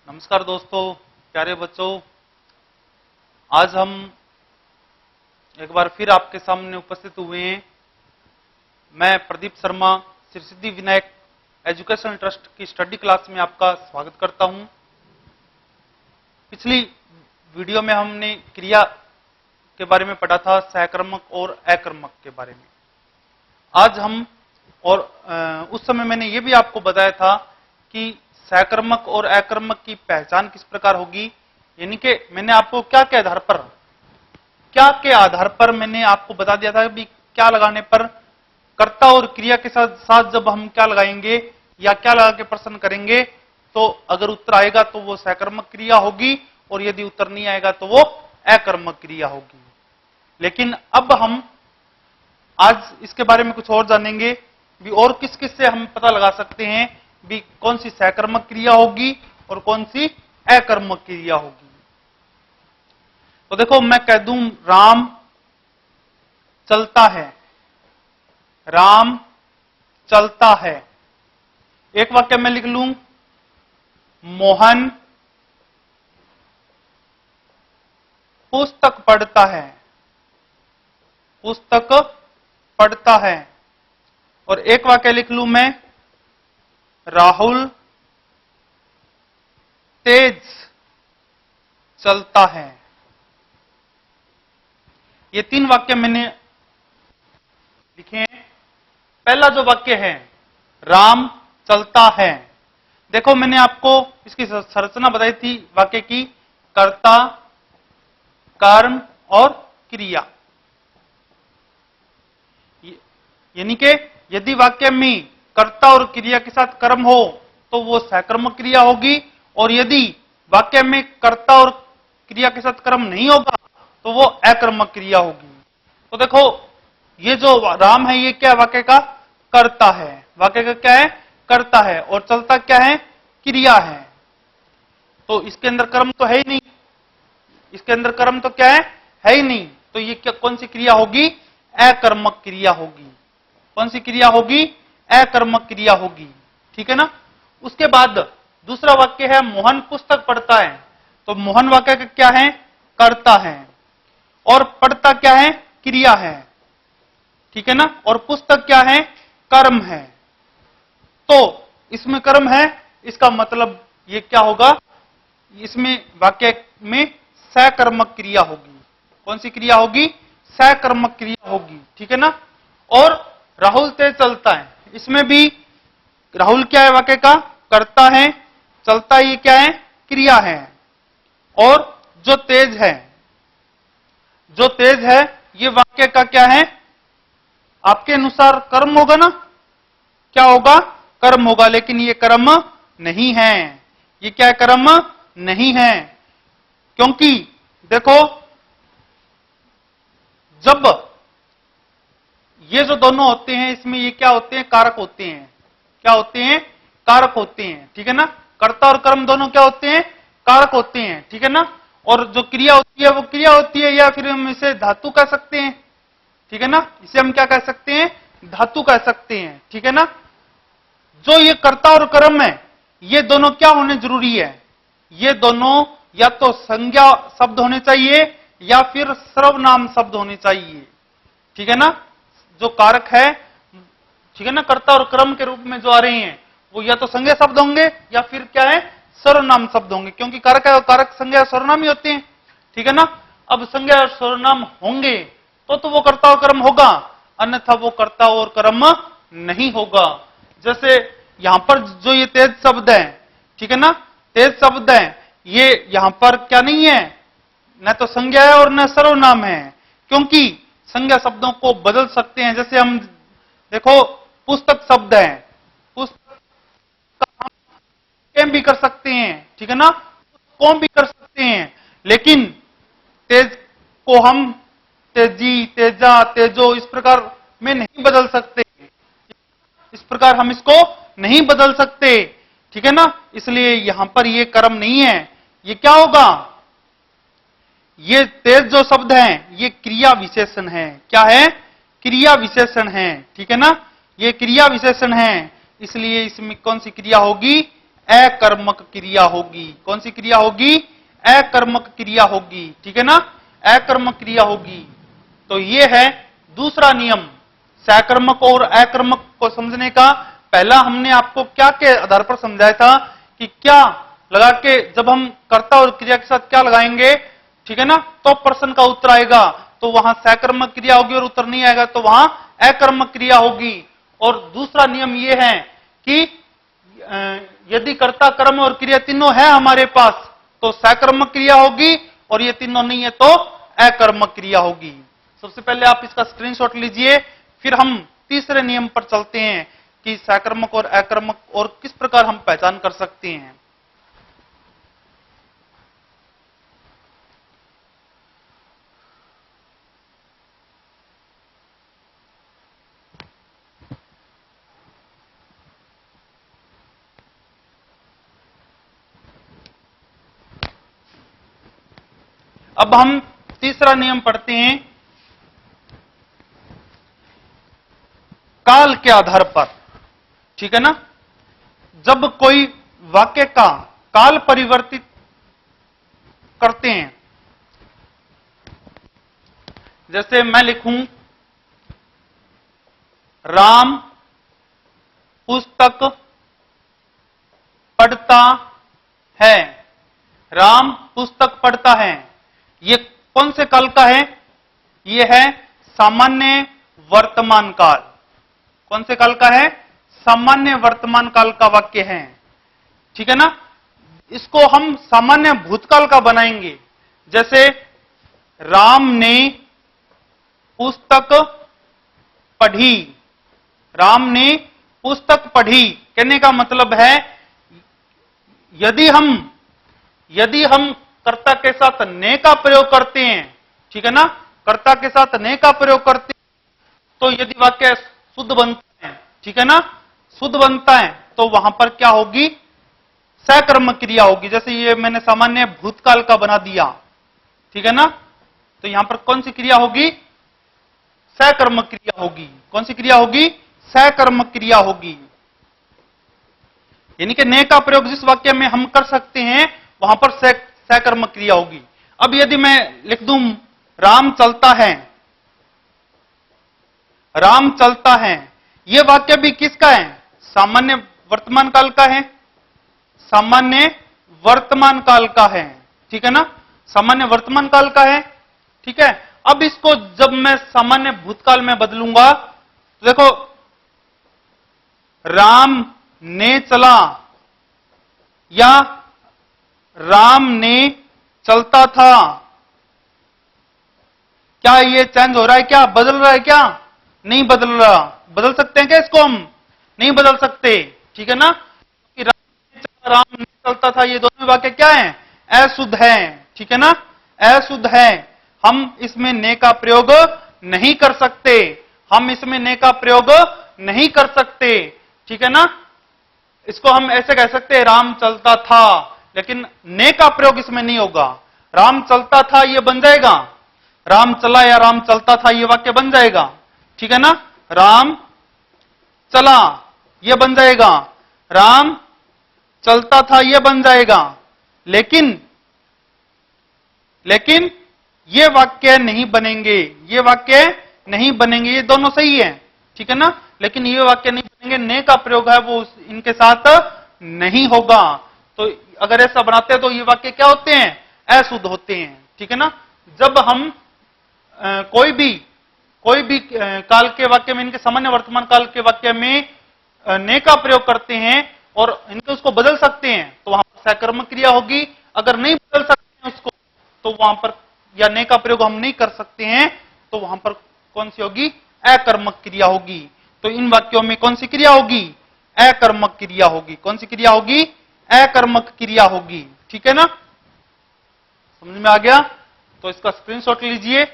नमस्कार दोस्तों, प्यारे बच्चों। आज हम एक बार फिर आपके सामने उपस्थित हुए हैं। मैं प्रदीप शर्मा श्री सिद्धि विनायक एजुकेशन ट्रस्ट की स्टडी क्लास में आपका स्वागत करता हूं। पिछली वीडियो में हमने क्रिया के बारे में पढ़ा था, सहकर्मक और अकर्मक के बारे में। आज हम उस समय मैंने ये भी आपको बताया था कि सहकर्मक और अकर्मक की पहचान किस प्रकार होगी, यानी कि मैंने आपको क्या के आधार पर मैंने आपको बता दिया था कि क्या लगाने पर कर्ता और क्रिया के साथ जब हम क्या लगाएंगे या क्या लगा के प्रश्न करेंगे तो अगर उत्तर आएगा तो वो सहकर्मक क्रिया होगी और यदि उत्तर नहीं आएगा तो वो अकर्मक क्रिया होगी। लेकिन अब हम आज इसके बारे में कुछ और जानेंगे भी, और किस किस से हम पता लगा सकते हैं भी कौन सी सहकर्मक क्रिया होगी और कौन सी अकर्मक क्रिया होगी। तो देखो, मैं कह दूं राम चलता है, राम चलता है। एक वाक्य में लिख लूं मोहन पुस्तक पढ़ता है, पुस्तक पढ़ता है। और एक वाक्य लिख लूं मैं राहुल तेज चलता है। ये तीन वाक्य मैंने लिखे हैं। पहला जो वाक्य है राम चलता है, देखो मैंने आपको इसकी संरचना बताई थी वाक्य की, कर्ता, कर्म और क्रिया। यानी कि यदि वाक्य में कर्ता और क्रिया के साथ कर्म हो तो वो सहकर्मक क्रिया होगी, और यदि वाक्य में कर्ता और क्रिया के साथ कर्म नहीं होगा तो वो अकर्मक क्रिया होगी। तो देखो, ये जो राम है ये क्या वाक्य का कर्ता है, वाक्य का क्या है कर्ता है, और चलता क्या है क्रिया है। तो इसके अंदर कर्म तो है ही नहीं, इसके अंदर कर्म तो क्या है ही नहीं। तो ये क्या कौन सी क्रिया होगी अकर्मक क्रिया होगी। कौन सी क्रिया होगी अकर्मक क्रिया होगी, ठीक है ना। उसके बाद दूसरा वाक्य है मोहन पुस्तक पढ़ता है। तो मोहन वाक्य का क्या है कर्ता है और पढ़ता क्या है क्रिया है, ठीक है ना। और पुस्तक क्या है कर्म है। तो इसमें कर्म है, इसका मतलब ये क्या होगा, इसमें वाक्य में सहकर्मक क्रिया होगी। कौन सी क्रिया होगी सहकर्मक क्रिया होगी, ठीक है ना। और राहुल तेज चलता है, इसमें भी राहुल क्या है वाक्य का कर्ता है, चलता ये क्या है क्रिया है। और जो तेज है ये वाक्य का क्या है, आपके अनुसार कर्म होगा ना, क्या होगा कर्म होगा, लेकिन ये कर्म नहीं है। ये क्या है कर्म नहीं है, क्योंकि देखो जब ये जो दोनों होते हैं इसमें ये क्या होते हैं कारक होते हैं, क्या होते हैं कारक होते हैं, ठीक है ना। कर्ता और कर्म दोनों क्या होते हैं कारक होते हैं, ठीक है ना। और जो क्रिया होती है वो क्रिया होती है, या फिर हम इसे धातु कह सकते हैं, ठीक है ना। इसे हम क्या कह सकते हैं धातु कह सकते हैं, ठीक है ना। जो ये कर्ता और कर्म है ये दोनों क्या होने जरूरी है, ये दोनों या तो संज्ञा शब्द होने चाहिए या फिर सर्वनाम शब्द होने चाहिए, ठीक है ना। जो कारक है, ठीक है ना, कर्ता और कर्म के रूप में जो आ रहे हैं वो या तो संज्ञा शब्द होंगे या फिर क्या है सर्वनाम शब्द होंगे, क्योंकि कारक है और कारक संज्ञा और सर्वनाम ही होते हैं, ठीक है ना। अब संज्ञा और सर्वनाम होंगे तो वो कर्ता और कर्म होगा, अन्यथा वो कर्ता और कर्म नहीं होगा। जैसे यहां पर जो ये तेज शब्द है, ठीक है ना, तेज शब्द है, ये यहां पर क्या नहीं है, न तो संज्ञा है और न सर्वनाम है, क्योंकि संज्ञा शब्दों को बदल सकते हैं। जैसे हम देखो पुस्तक शब्द है, पुस्तक का हम केम भी कर सकते हैं, ठीक है ना, कौम भी कर सकते हैं, लेकिन तेज को हम तेजी, तेजा, तेजो इस प्रकार में नहीं बदल सकते, इस प्रकार हम इसको नहीं बदल सकते, ठीक है ना। इसलिए यहां पर ये कर्म नहीं है, ये क्या होगा, ये तेज जो शब्द है ये क्रिया विशेषण है। क्या है क्रिया विशेषण है, ठीक है ना, ये क्रिया विशेषण है, इसलिए इसमें कौन सी क्रिया होगी अकर्मक क्रिया होगी। कौन सी क्रिया होगी? अकर्मक क्रिया होगी। ठीक है ना, अकर्मक क्रिया होगी। तो ये है दूसरा नियम सकर्मक और अकर्मक को समझने का। पहला हमने आपको क्या के आधार पर समझाया था कि क्या लगा के जब हम कर्ता और क्रिया के साथ क्या लगाएंगे, ठीक है ना, तो प्रश्न का उत्तर आएगा, तो वहां सकर्मक क्रिया होगी, और उत्तर नहीं आएगा तो वहां अकर्मक क्रिया होगी। और दूसरा नियम यह है कि यदि कर्ता कर्म और क्रिया तीनों है हमारे पास तो सकर्मक क्रिया होगी, और ये तीनों नहीं है तो अकर्मक क्रिया होगी। सबसे पहले आप इसका स्क्रीनशॉट लीजिए, फिर हम तीसरे नियम पर चलते हैं कि सकर्मक और अकर्मक और किस प्रकार हम पहचान कर सकते हैं। अब हम तीसरा नियम पढ़ते हैं काल के आधार पर। ठीक है ना, जब कोई वाक्य का काल परिवर्तित करते हैं, जैसे मैं लिखूं राम पुस्तक पढ़ता है, राम पुस्तक पढ़ता है, ये कौन से काल का है? ये है सामान्य वर्तमान काल। कौन से काल का है? सामान्य वर्तमान काल का वाक्य है। ठीक है ना, इसको हम सामान्य भूतकाल का बनाएंगे, जैसे राम ने पुस्तक पढ़ी, राम ने पुस्तक पढ़ी कहने का मतलब है यदि हम कर्ता के साथ ने का प्रयोग करते हैं, ठीक है ना, कर्ता के साथ ने का प्रयोग करते हैं, तो यदि वाक्य शुद्ध बनता है, ठीक है ना, शुद्ध बनता है, तो वहां पर क्या होगी? सकर्मक क्रिया होगी। जैसे ये मैंने सामान्य भूतकाल का बना दिया, ठीक है ना, तो यहां पर कौन सी क्रिया होगी? सकर्मक क्रिया होगी। कौन सी क्रिया होगी? सकर्मक क्रिया होगी। यानी कि ने का प्रयोग जिस वाक्य में हम कर सकते हैं वहां पर सकर्मक क्रिया होगी। अब यदि मैं लिख दूं राम चलता है, राम चलता है, यह वाक्य भी किसका है? सामान्य वर्तमान काल का है, सामान्य वर्तमान काल का है। ठीक है ना, सामान्य वर्तमान काल का है। ठीक है, अब इसको जब मैं सामान्य भूतकाल में बदलूंगा तो देखो राम ने चला या राम ने चलता था, क्या ये चेंज हो रहा है? क्या बदल रहा है? क्या नहीं बदल रहा? बदल सकते हैं क्या इसको? हम नहीं बदल सकते। ठीक है ना, कि राम नहीं चलता था, ये दोनों वाक्य क्या है? अशुद्ध है। ठीक है ना, अशुद्ध है। हम इसमें ने का प्रयोग नहीं कर सकते, हम इसमें ने का प्रयोग नहीं कर सकते। ठीक है ना, इसको हम ऐसे कह सकते हैं राम चलता था, लेकिन ने का प्रयोग इसमें नहीं होगा। राम चलता था ये बन जाएगा, राम चला या राम चलता था ये वाक्य बन जाएगा। ठीक है ना, राम चला ये बन जाएगा, राम चलता था ये बन जाएगा, लेकिन ये वाक्य नहीं बनेंगे, ये वाक्य नहीं बनेंगे। ये दोनों सही है, ठीक है ना, लेकिन ये वाक्य नहीं बनेंगे, ने का प्रयोग है वो इनके साथ नहीं होगा। तो अगर ऐसा बनाते हैं तो ये वाक्य क्या होते हैं? अशुद्ध होते हैं। ठीक है ना, जब हम कोई भी काल के वाक्य में, इनके सामान्य वर्तमान काल के वाक्य में ने का प्रयोग करते हैं और इनके उसको बदल सकते हैं तो वहां पर सकर्मक क्रिया होगी। अगर नहीं बदल सकते हैं उसको तो वहां पर, या ने का प्रयोग हम नहीं कर सकते हैं तो वहां पर कौन सी होगी? अकर्मक क्रिया होगी। तो इन वाक्यों में कौन सी क्रिया होगी? अकर्मक क्रिया होगी। कौन सी क्रिया होगी? अकर्मक क्रिया होगी। ठीक है ना, समझ में आ गया? तो इसका स्क्रीनशॉट लीजिए,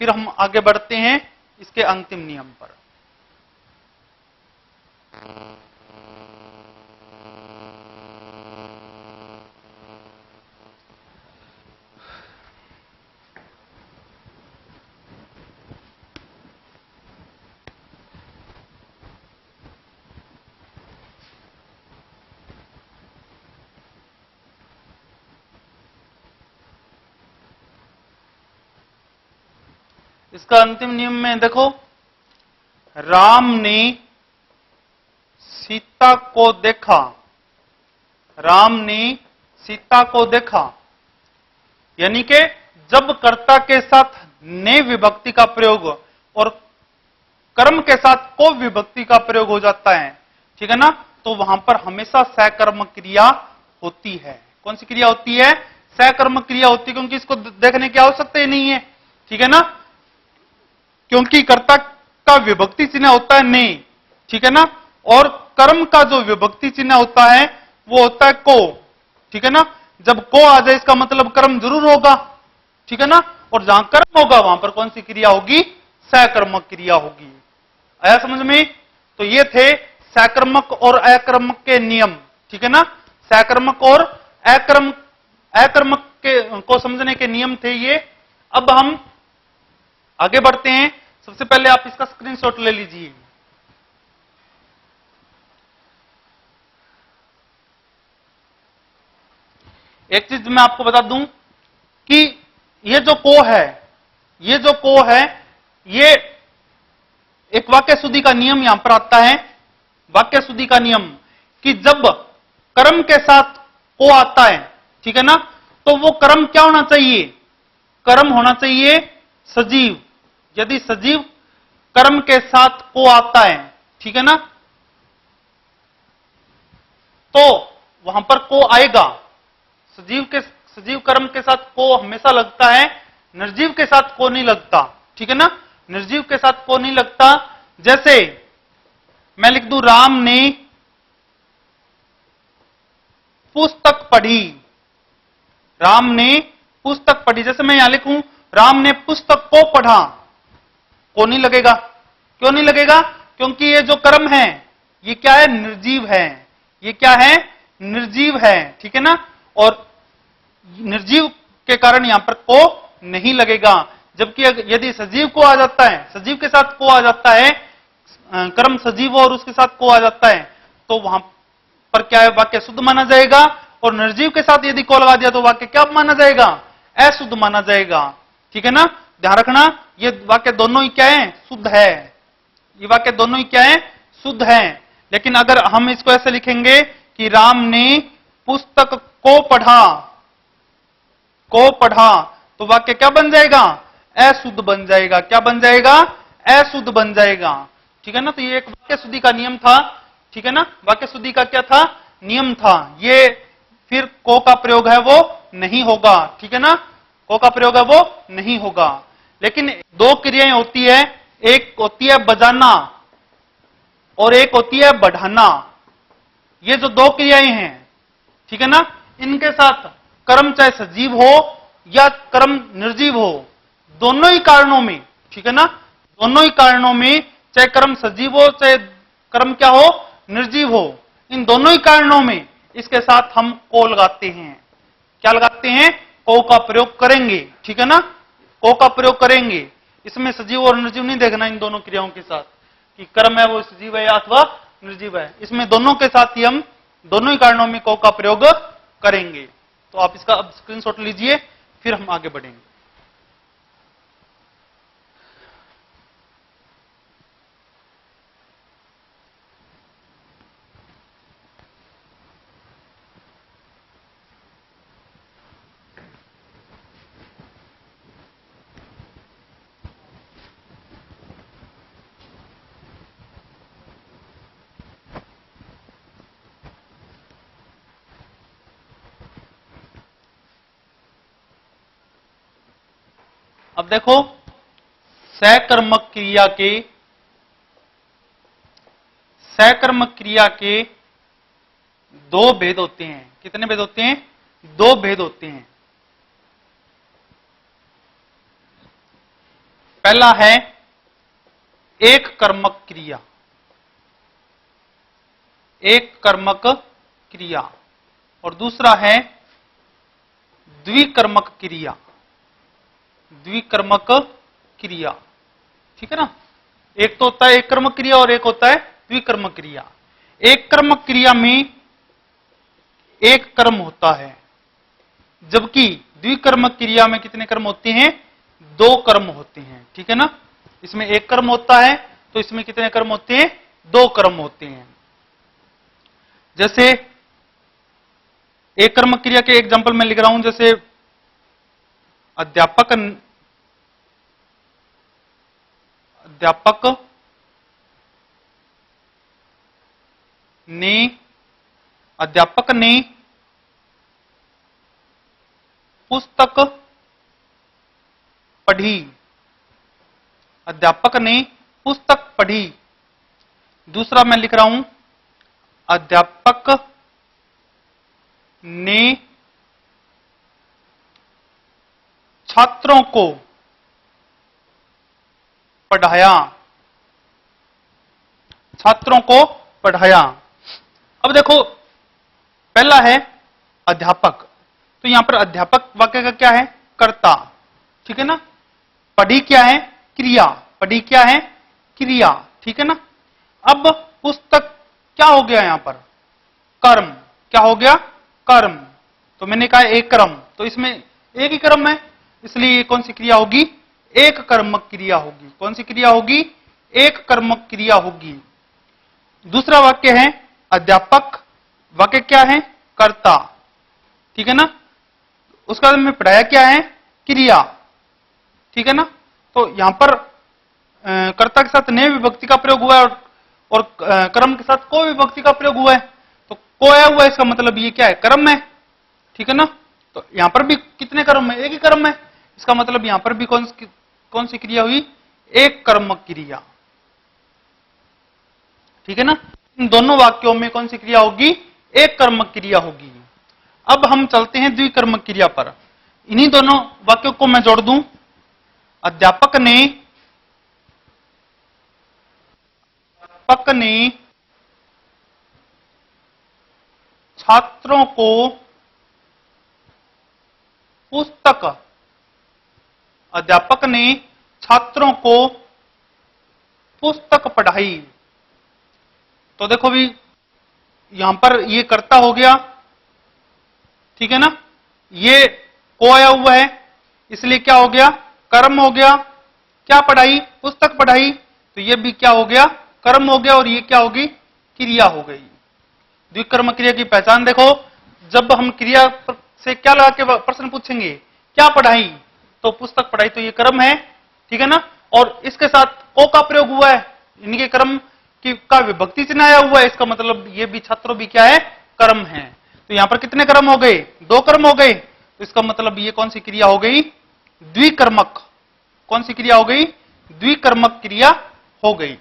फिर हम आगे बढ़ते हैं इसके अंतिम नियम पर। इसका अंतिम नियम में देखो, राम ने सीता को देखा, राम ने सीता को देखा, यानी कि जब कर्ता के साथ ने विभक्ति का प्रयोग और कर्म के साथ को विभक्ति का प्रयोग हो जाता है, ठीक है ना, तो वहां पर हमेशा सकर्म क्रिया होती है। कौन सी क्रिया होती है? सकर्म क्रिया होती है, क्योंकि इसको देखने की आवश्यकता ही नहीं है, ठीक है ना, क्योंकि कर्ता का विभक्ति चिन्ह होता है ने, ठीक है ना, और कर्म का जो विभक्ति चिन्ह होता है वो होता है को, ठीक है ना। जब को आ जाए इसका मतलब कर्म जरूर होगा, ठीक है ना, और जहां कर्म होगा वहां पर कौन सी क्रिया होगी? सकर्मक क्रिया होगी। आया समझ में? तो ये थे सकर्मक और अकर्मक के नियम, ठीक है ना। सकर्मक और अकर्मक के को समझने के नियम थे ये। अब हम आगे बढ़ते हैं। सबसे पहले आप इसका स्क्रीनशॉट ले लीजिए। एक चीज मैं आपको बता दूं कि ये जो को है, ये जो को है, ये एक वाक्य शुद्धि का नियम यहां पर आता है। वाक्य शुद्धि का नियम कि जब कर्म के साथ को आता है, ठीक है ना, तो वो कर्म क्या होना चाहिए? कर्म होना चाहिए सजीव। यदि सजीव कर्म के साथ को आता है, ठीक है ना, तो वहां पर को आएगा। सजीव कर्म के साथ को हमेशा लगता है, निर्जीव के साथ को नहीं लगता, ठीक है ना, निर्जीव के साथ को नहीं लगता। जैसे मैं लिख दूं राम ने पुस्तक पढ़ी, राम ने पुस्तक पढ़ी, जैसे मैं यहां लिखूं राम ने पुस्तक को पढ़ा, को नहीं लगेगा। क्यों नहीं लगेगा? क्योंकि ये जो कर्म है ये क्या है? निर्जीव है। ये क्या है? निर्जीव है, ठीक है ना, और निर्जीव के कारण यहां पर को नहीं लगेगा। जबकि यदि सजीव को आ जाता है, सजीव के साथ को आ जाता है, कर्म सजीव और उसके साथ को आ जाता है, तो वहां पर क्या है? वाक्य शुद्ध माना जाएगा। और निर्जीव के साथ यदि को लगा दिया तो वाक्य क्या माना जाएगा? अशुद्ध माना जाएगा, ठीक है ना। ध्यान रखना, ये वाक्य दोनों ही क्या है? शुद्ध है। ये वाक्य दोनों ही क्या है? शुद्ध है। लेकिन अगर हम इसको ऐसे लिखेंगे कि राम ने पुस्तक को पढ़ा, को पढ़ा, तो वाक्य क्या बन जाएगा? अशुद्ध बन जाएगा। क्या बन जाएगा? अशुद्ध बन जाएगा, ठीक है ना। तो ये एक वाक्य शुद्धि का नियम था, ठीक है ना। वाक्य शुद्धि का क्या था? नियम था। ये फिर को का प्रयोग है वो नहीं होगा, ठीक है ना, को का प्रयोग है वो नहीं होगा। लेकिन दो क्रियाएं होती है, एक होती है बजाना और एक होती है बढ़ाना। ये जो दो क्रियाएं हैं, ठीक है ना, इनके साथ कर्म चाहे सजीव हो या कर्म निर्जीव हो, दोनों ही कारणों में, ठीक है ना, दोनों ही कारणों में, चाहे कर्म सजीव हो चाहे कर्म क्या हो? निर्जीव हो, इन दोनों ही कारणों में इसके साथ हम को लगाते हैं। क्या लगाते हैं? को का प्रयोग करेंगे, ठीक है ना, को का प्रयोग करेंगे। इसमें सजीव और निर्जीव नहीं देखना इन दोनों क्रियाओं के साथ कि कर्म है वो सजीव है अथवा निर्जीव है। इसमें दोनों के साथ ही हम दोनों ही कारणों में को का प्रयोग करेंगे। तो आप इसका अब स्क्रीनशॉट लीजिए, फिर हम आगे बढ़ेंगे। अब देखो, सकर्मक क्रिया के दो भेद होते हैं। कितने भेद होते हैं? दो भेद होते हैं। पहला है एक कर्मक क्रिया, एक कर्मक क्रिया, और दूसरा है द्विकर्मक क्रिया, द्विकर्मक क्रिया, ठीक है ना। एक तो होता है एक कर्मक क्रिया और एक होता है द्विकर्मक क्रिया। एक कर्मक क्रिया में एक कर्म होता है, जबकि द्विकर्मक क्रिया में कितने कर्म होते हैं? दो कर्म होते हैं, ठीक है ना। इसमें एक कर्म होता है, तो इसमें कितने कर्म होते हैं? दो कर्म होते हैं। जैसे एक कर्म क्रिया के एग्जांपल में लिख रहा हूं, जैसे अध्यापक अध्यापक ने पुस्तक पढ़ी। अध्यापक ने पुस्तक पढ़ी। दूसरा मैं लिख रहा हूं, अध्यापक ने छात्रों को पढ़ाया। छात्रों को पढ़ाया। अब देखो, पहला है अध्यापक, तो यहां पर अध्यापक वाक्य का क्या है? कर्ता, ठीक है ना। पढ़ी क्या है? क्रिया। पढ़ी क्या है? क्रिया, ठीक है ना। अब पुस्तक क्या हो गया यहां पर? कर्म। क्या हो गया? कर्म। तो मैंने कहा एक कर्म, तो इसमें एक ही कर्म है, इसलिए कौन सी क्रिया होगी? एक कर्मक क्रिया होगी। कौन सी क्रिया होगी? एक कर्मक क्रिया होगी। दूसरा वाक्य है अध्यापक, वाक्य क्या है? कर्ता, ठीक है ना। उसका में पढ़ाया क्या है? क्रिया, ठीक है ना। तो यहां पर कर्ता के साथ ने विभक्ति का प्रयोग हुआ है और कर्म के साथ को विभक्ति का प्रयोग हुआ है। तो को आया हुआ है, इसका मतलब ये क्या है? कर्म है, ठीक है ना। तो यहां पर भी कितने कर्म है? एक ही कर्म है। इसका मतलब यहां पर भी कौन सी क्रिया हुई? एक कर्मक क्रिया, ठीक है ना। इन दोनों वाक्यों में कौन सी क्रिया होगी? एक कर्मक क्रिया होगी। अब हम चलते हैं द्विकर्मक क्रिया पर। इन्हीं दोनों वाक्यों को मैं जोड़ दूं, अध्यापक ने छात्रों को पुस्तक। अध्यापक ने छात्रों को पुस्तक पढ़ाई। तो देखो भी, यहां पर ये कर्ता हो गया, ठीक है ना। ये को आया हुआ है, इसलिए क्या हो गया? कर्म हो गया। क्या पढ़ाई? पुस्तक पढ़ाई। तो ये भी क्या हो गया? कर्म हो गया, और ये क्या होगी? क्रिया हो गई। द्विकर्म क्रिया की पहचान देखो, जब हम क्रिया से क्या लगा के प्रश्न पूछेंगे? क्या पढ़ाई? तो पुस्तक पढ़ाई, तो ये कर्म है, ठीक है ना। और इसके साथ को का प्रयोग हुआ है, इनके कर्म की का विभक्ति चिन्ह आया हुआ है, इसका मतलब ये भी छात्रों भी क्या है? कर्म है। तो यहां पर कितने कर्म हो गए? दो कर्म हो गए। तो इसका मतलब ये कौन सी क्रिया हो गई? द्विकर्मक। कौन सी क्रिया हो गई? द्विकर्मक क्रिया हो गई,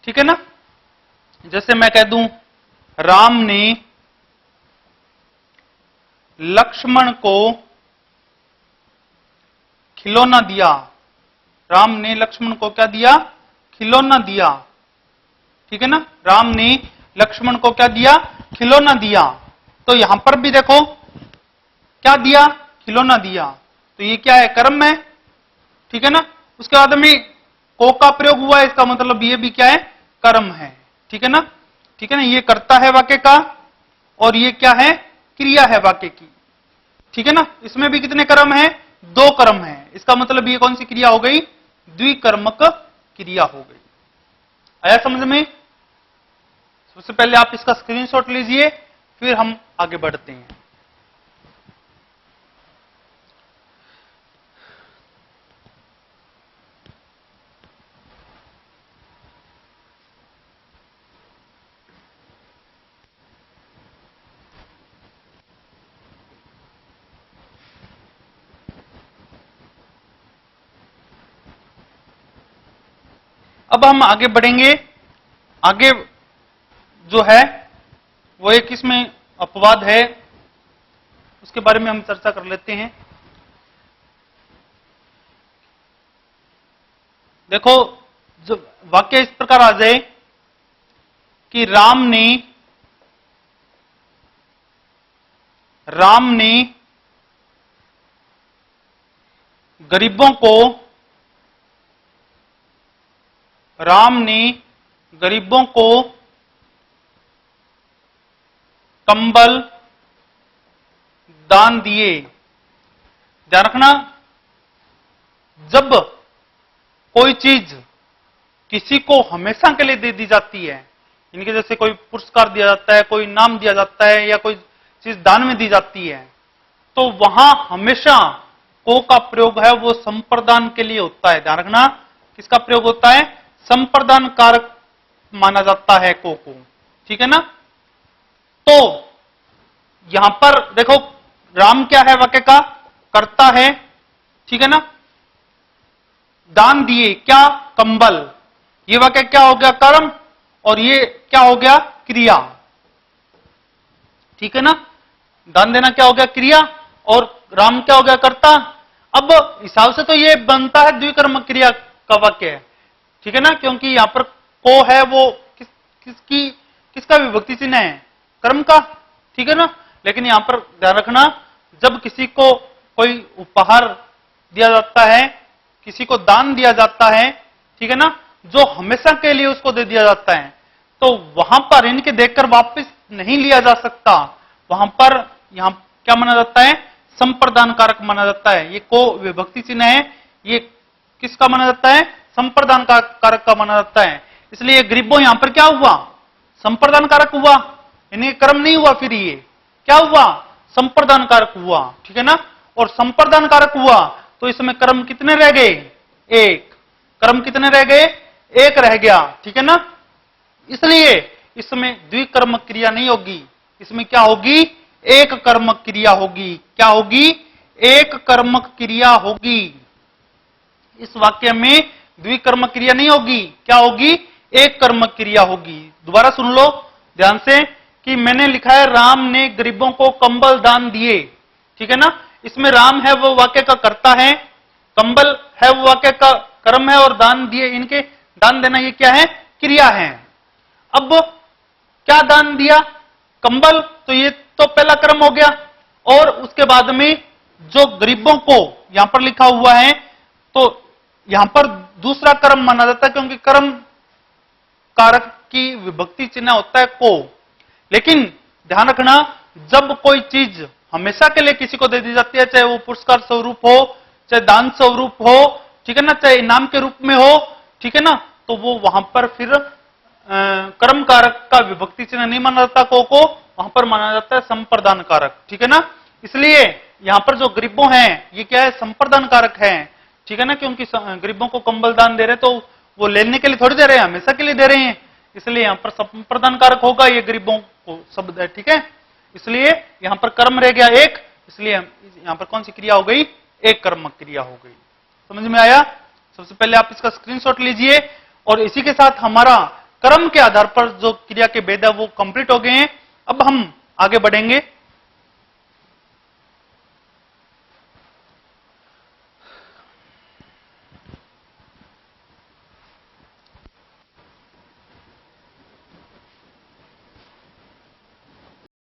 ठीक है ना। जैसे मैं कह दूं, राम ने लक्ष्मण को खिलौना दिया। राम ने लक्ष्मण को क्या दिया? खिलौना दिया, ठीक है ना। राम ने लक्ष्मण को क्या दिया? खिलौना दिया। तो यहां पर भी देखो, क्या दिया? खिलौना दिया। तो ये क्या है? कर्म है, ठीक है ना। उसके बाद में को का प्रयोग हुआ है, इसका मतलब ये भी क्या है? कर्म है, ठीक है ना। ठीक है ना, ये कर्ता है वाक्य का, और ये क्या है? क्रिया है वाक्य की, ठीक है ना। इसमें भी कितने कर्म है? दो कर्म है। इसका मतलब ये कौन सी क्रिया हो गई? द्विकर्मक क्रिया हो गई। आया समझ में? सबसे पहले आप इसका स्क्रीनशॉट लीजिए, फिर हम आगे बढ़ते हैं। अब हम आगे बढ़ेंगे। आगे जो है वो एक इसमें अपवाद है, उसके बारे में हम चर्चा कर लेते हैं। देखो, जो वाक्य इस प्रकार आ जाए कि राम ने गरीबों को कंबल दान दिए। ध्यान रखना, जब कोई चीज किसी को हमेशा के लिए दे दी जाती है, इनके जैसे कोई पुरस्कार दिया जाता है, कोई इनाम दिया जाता है, या कोई चीज दान में दी जाती है, तो वहां हमेशा को का प्रयोग है वो संप्रदान के लिए होता है। ध्यान रखना, किसका प्रयोग होता है? संप्रदान कारक माना जाता है को। ठीक है ना? तो यहां पर देखो, राम क्या है? वाक्य का कर्ता है। ठीक है ना? दान दिए क्या? कंबल। ये वाक्य क्या हो गया? कर्म। और ये क्या हो गया? क्रिया। ठीक है ना? दान देना क्या हो गया? क्रिया। और राम क्या हो गया? कर्ता। अब हिसाब से तो ये बनता है द्विकर्म क्रिया का वाक्य है। ठीक है ना? क्योंकि यहां पर को है वो किसका विभक्ति चिन्ह है? कर्म का। ठीक है ना? लेकिन यहां पर ध्यान रखना, जब किसी को कोई उपहार दिया जाता है, किसी को दान दिया जाता है, ठीक है ना, जो हमेशा के लिए उसको दे दिया जाता है, तो वहां पर इनके देखकर वापस नहीं लिया जा सकता। वहां पर यहां क्या माना जाता है? संप्रदान कारक माना जाता है। ये को विभक्ति चिन्ह है, ये किसका माना जाता है? संप्रदान कारक का माना जाता है। इसलिए गरीबों यहां पर क्या हुआ? संप्रदान कारक हुआ, इन्हें कर्म नहीं हुआ। फिर ये क्या हुआ? संप्रदान कारक हुआ। ठीक है ना? और संप्रदान कारक हुआ तो इसमें कर्म कितने रह गए? एक। कर्म कितने रह गए? एक रह गया। ठीक है ना? इसलिए इसमें द्विकर्म क्रिया नहीं होगी, इसमें क्या होगी? एक कर्म क्रिया होगी। क्या होगी? एक कर्म क्रिया होगी। इस वाक्य में द्विकर्म क्रिया नहीं होगी। क्या होगी? एक कर्म क्रिया होगी। दोबारा सुन लो ध्यान से कि मैंने लिखा है राम ने गरीबों को कंबल दान दिए। ठीक है ना? इसमें राम है वो वाक्य का कर्ता है, कंबल है वो वाक्य का कर्म है, और दान दिए, इनके दान देना ये क्या है? क्रिया है। अब क्या दान दिया? कंबल। तो ये तो पहला कर्म हो गया। और उसके बाद में जो गरीबों को यहां पर लिखा हुआ है, तो यहां पर दूसरा कर्म माना जाता है, क्योंकि कर्म कारक की विभक्ति चिन्ह होता है को। लेकिन ध्यान रखना, जब कोई चीज हमेशा के लिए किसी को दे दी जाती है, चाहे वो पुरस्कार स्वरूप हो, चाहे दान स्वरूप हो, ठीक है ना, चाहे इनाम के रूप में हो, ठीक है ना, तो वो वहां पर फिर कर्म कारक का विभक्ति चिन्ह नहीं माना जाता को वहां पर माना जाता है संप्रदान कारक। ठीक है ना? इसलिए यहां पर जो गरीबों हैं ये क्या है? संप्रदान कारक है। ठीक है ना? क्योंकि गरीबों को कंबल दान दे रहे तो वो लेने के लिए थोड़ी दे रहे हैं, हमेशा के लिए दे रहे हैं, इसलिए यहां पर संप्रदान कारक होगा, ये गरीबों को शब्द है। ठीक है? इसलिए यहां पर कर्म रह गया एक, इसलिए यहां पर कौन सी क्रिया हो गई? एक कर्म क्रिया हो गई। समझ में आया? सबसे पहले आप इसका स्क्रीनशॉट लीजिए, और इसी के साथ हमारा कर्म के आधार पर जो क्रिया के भेद है वो कंप्लीट हो गए हैं। अब हम आगे बढ़ेंगे।